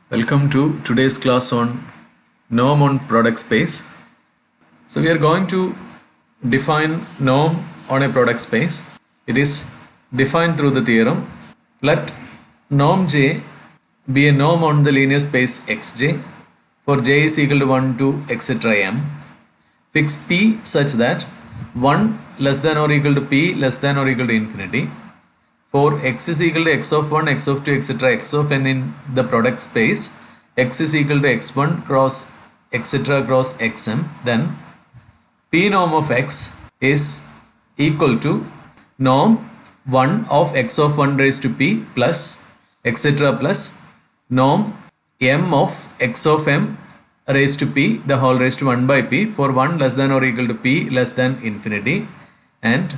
Welcome to today's class on norm on product space. So we are going to define norm on a product space. It is defined through the theorem. Let norm J be a norm on the linear space Xj for J is equal to 1 to etc. m. Fix P such that 1 less than or equal to P less than or equal to infinity. For x is equal to x of 1, x of 2, etc. x of n in the product space, x is equal to x1 cross etc. cross xm, then p norm of x is equal to norm 1 of x of 1 raised to p plus etc. plus norm m of x of m raised to p the whole raised to 1 by p for 1 less than or equal to p less than infinity, and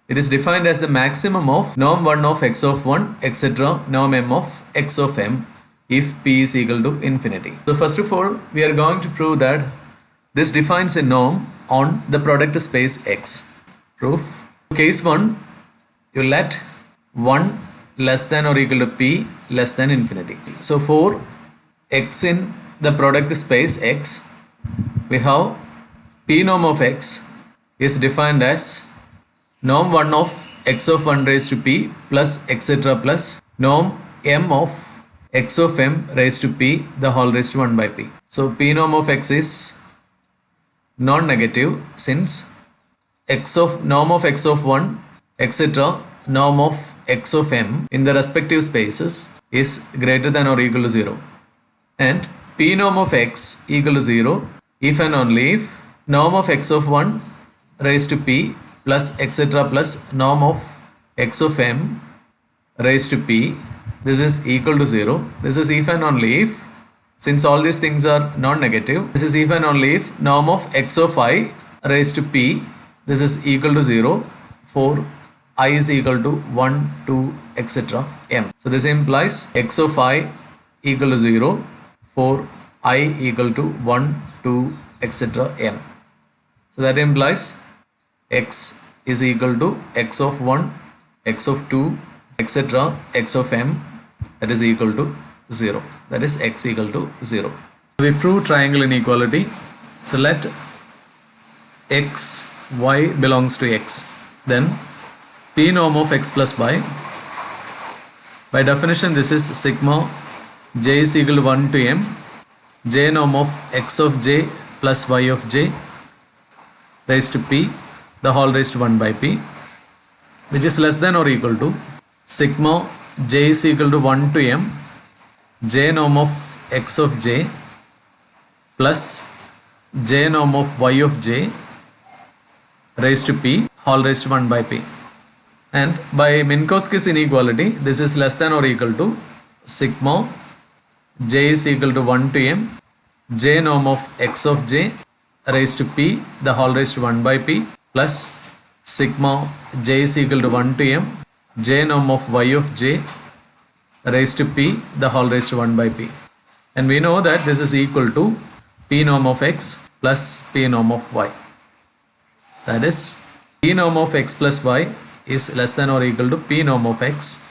it is defined as the maximum of norm 1 of x of 1 etc. norm m of x of m if p is equal to infinity. So first of all, we are going to prove that this defines a norm on the product space X. Proof. Case 1, you let 1 less than or equal to p less than infinity. So for x in the product space X, we have p norm of x is defined as norm 1 of x of 1 raised to p plus etc. plus norm m of x of m raised to p the whole raised to 1 by p. So p norm of x is non-negative since norm of x of 1 etc. norm of x of m in the respective spaces is greater than or equal to 0, and p norm of x equal to 0 if and only if norm of x of 1 raised to p plus etc. plus norm of x of m raised to p, this is equal to 0. This is if and only if, since all these things are non-negative, this is if and only if norm of x of I raised to p, this is equal to 0 for I is equal to 1, 2, etc. m. So this implies x of I equal to 0 for I equal to 1, 2, etc. m. So that implies x is equal to x of 1, x of 2, etc. x of m, that is equal to 0. That is x equal to 0. We prove triangle inequality. So let x, y belongs to x. Then p norm of x plus y. By definition, this is sigma j is equal to 1 to m, j norm of x of j plus y of j raised to p the whole raised to 1 by p, which is less than or equal to sigma j is equal to 1 to m, j norm of x of j plus j norm of y of j raised to p whole raised to 1 by p. And by Minkowski's inequality, this is less than or equal to sigma j is equal to 1 to m, j norm of x of j raised to p the whole raised to 1 by p plus sigma j is equal to 1 to m, j norm of y of j raised to p the whole raised to 1 by p. And we know that this is equal to p norm of x plus p norm of y. That is, p norm of x plus y is less than or equal to p norm of x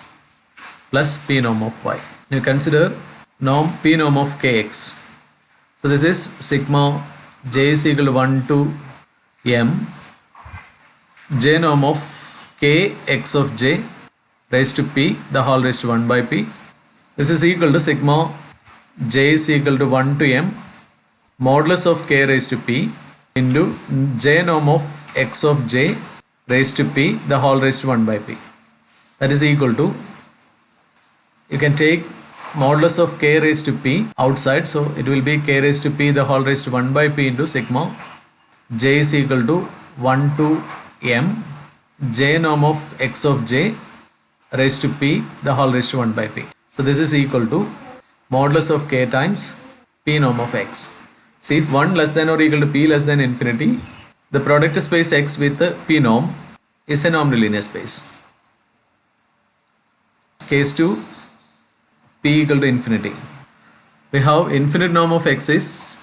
plus p norm of y. Now consider norm p norm of kx. So this is sigma j is equal to 1 to m, j norm of k x of j raised to p the whole raised to 1 by p. This is equal to sigma j is equal to 1 to m modulus of k raised to p into j norm of x of j raised to p the whole raised to 1 by p. That is equal to, you can take modulus of k raised to p outside, so it will be k raised to p the whole raised to 1 by p into sigma j is equal to 1 to m, j norm of x of j raised to p the whole raised to 1 by p. So this is equal to modulus of k times p norm of x. See, if 1 less than or equal to p less than infinity, the product space X with the p norm is a normed linear space. Case 2, p equal to infinity. We have infinite norm of x is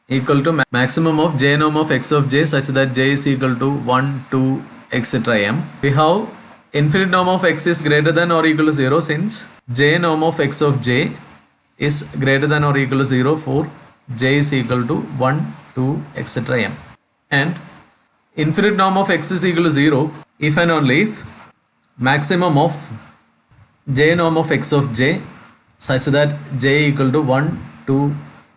equal to maximum of j norm of x of j such that j is equal to 1, 2, etc. m. We have infinite norm of x is greater than or equal to 0 since j norm of x of j is greater than or equal to 0 for j is equal to 1, 2, etc. m. And infinite norm of x is equal to 0 if and only if maximum of j norm of x of j such that j equal to 1, 2,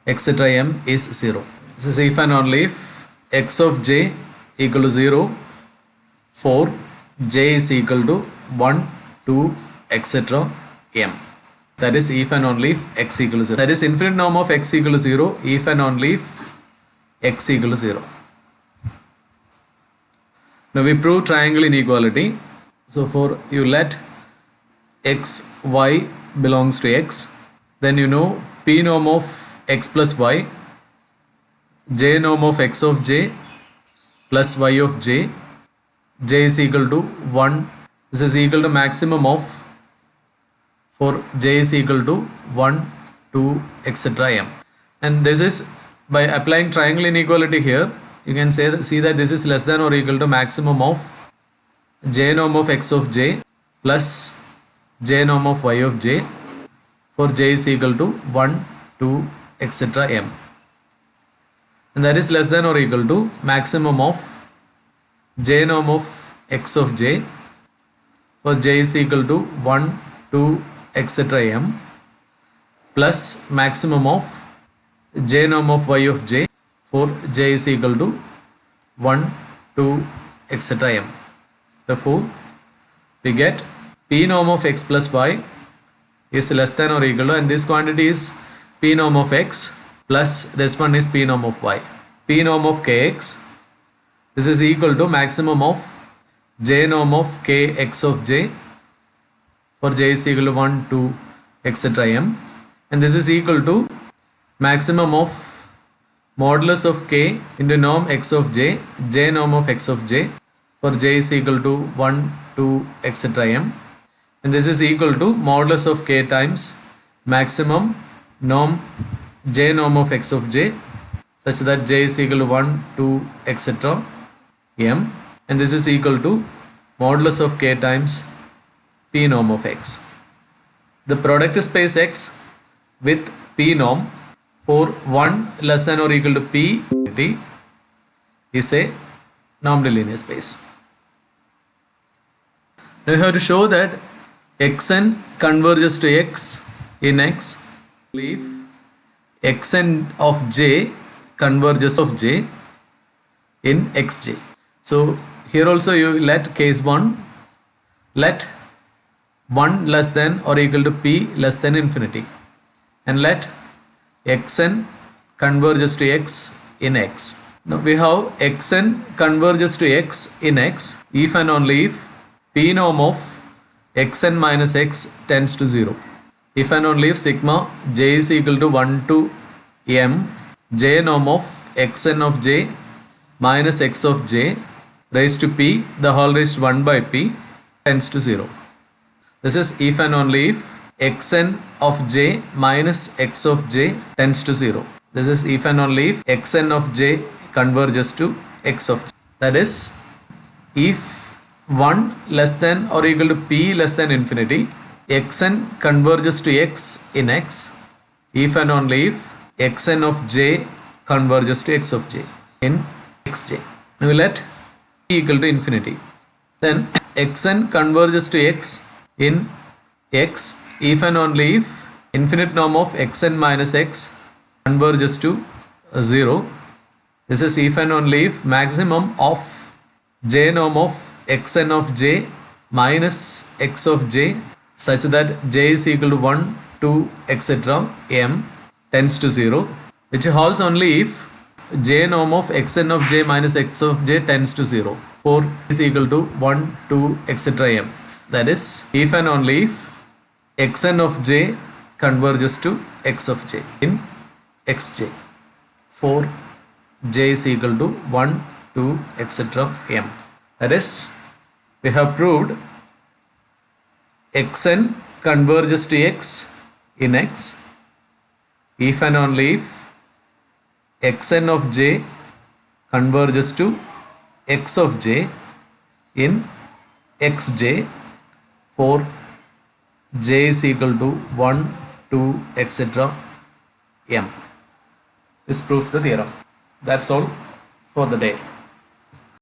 etc. m is 0. This is if and only if x of j equal to 0 for j is equal to 1, 2, etc. m. That is if and only if x equal to 0. That is infinite norm of x equal to 0 if and only if x equal to 0. Now we prove triangle inequality. So for you let x, y belongs to x, then you know p norm of x plus y, j norm of x of j plus y of j, j is equal to 1. This is equal to maximum of, for j is equal to 1, 2, etc. m. And this is by applying triangle inequality here, you can see that this is less than or equal to maximum of j norm of x of j plus j norm of y of j for j is equal to 1, 2, etc. m. And that is less than or equal to maximum of j norm of x of j for j is equal to 1, 2, etc. m plus maximum of j norm of y of j for j is equal to 1, 2, etc. m. Therefore, we get p norm of x plus y is less than or equal to, and this quantity is p norm of x plus this one is p norm of y. P norm of kx, this is equal to maximum of j norm of kx of j for j is equal to 1, 2, etc. m, and this is equal to maximum of modulus of k into norm x of j, j norm of x of j for j is equal to 1, 2, etc. m, and this is equal to modulus of k times maximum norm j norm of x of j such that j is equal to 1, 2, etc. m, and this is equal to modulus of k times p norm of x. The product space x with p norm for 1 less than or equal to p is a normed linear space. Now we have to show that xn converges to x in x if xn of j converges of j in xj. So here also you let case 1, let 1 less than or equal to p less than infinity, and let xn converges to x in x. Now we have xn converges to x in x if and only if p norm of xn minus x tends to 0. If and only if sigma j is equal to 1 to m, j norm of xn of j minus x of j raised to p the whole raised to 1 by p tends to 0. This is if and only if xn of j minus x of j tends to 0. This is if and only if xn of j converges to x of j. That is, if 1 less than or equal to p less than infinity, xn converges to x in x if and only if xn of j converges to x of j in xj. Now we let p equal to infinity. Then xn converges to x in x if and only if infinite norm of xn minus x converges to 0. This is if and only if maximum of j norm of xn of j minus x of j such that j is equal to 1, 2, etc. m tends to 0, which holds only if j norm of xn of j minus x of j tends to 0 for is equal to 1, 2, etc. m. That is, if and only if xn of j converges to x of j in xj for j is equal to 1, 2, etc. m. That is, we have proved xn converges to x in x if and only if xn of j converges to x of j in xj for j is equal to 1, 2, etc. m. This proves the theorem. That's all for the day.